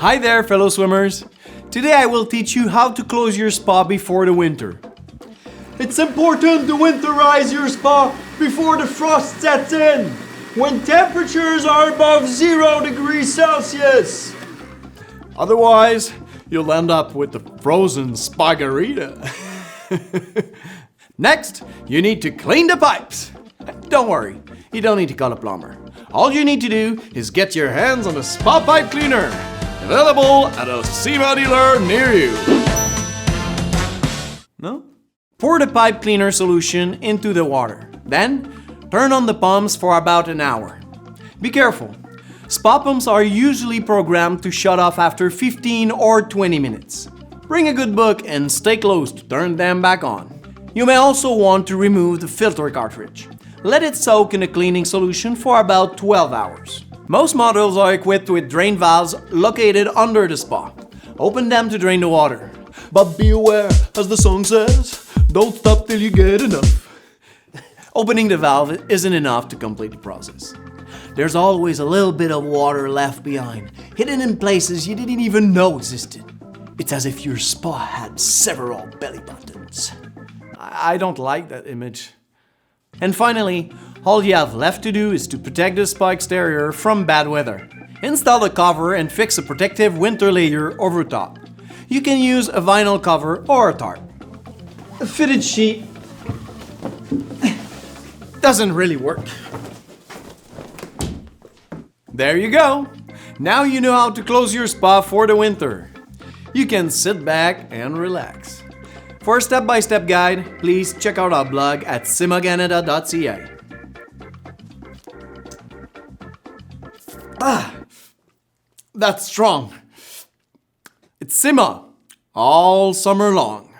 Hi there, fellow swimmers. Today I will teach you how to close your spa before the winter. It's important to winterize your spa before the frost sets in, when temperatures are above 0 degrees Celsius. Otherwise, you'll end up with the frozen spagarita. Next, you need to clean the pipes. Don't worry, you don't need to call a plumber. All you need to do is get your hands on a spa pipe cleaner. Available at a Sima dealer near you. No? Pour the pipe cleaner solution into the water. Then, turn on the pumps for about an hour. Be careful. Spa pumps are usually programmed to shut off after 15 or 20 minutes. Bring a good book and stay close to turn them back on. You may also want to remove the filter cartridge. Let it soak in the cleaning solution for about 12 hours. Most models are equipped with drain valves located under the spa. Open them to drain the water. But be aware, as the song says, don't stop till you get enough. Opening the valve isn't enough to complete the process. There's always a little bit of water left behind, hidden in places you didn't even know existed. It's as if your spa had several belly buttons. I don't like that image. And finally, all you have left to do is to protect the spa exterior from bad weather. Install the cover and fix a protective winter layer over top. You can use a vinyl cover or a tarp. A fitted sheet Doesn't really work. There you go. Now you know how to close your spa for the winter. You can sit back and relax. For a step-by-step guide, please check out our blog at simacanada.ca. That's strong. It's Sima all summer long.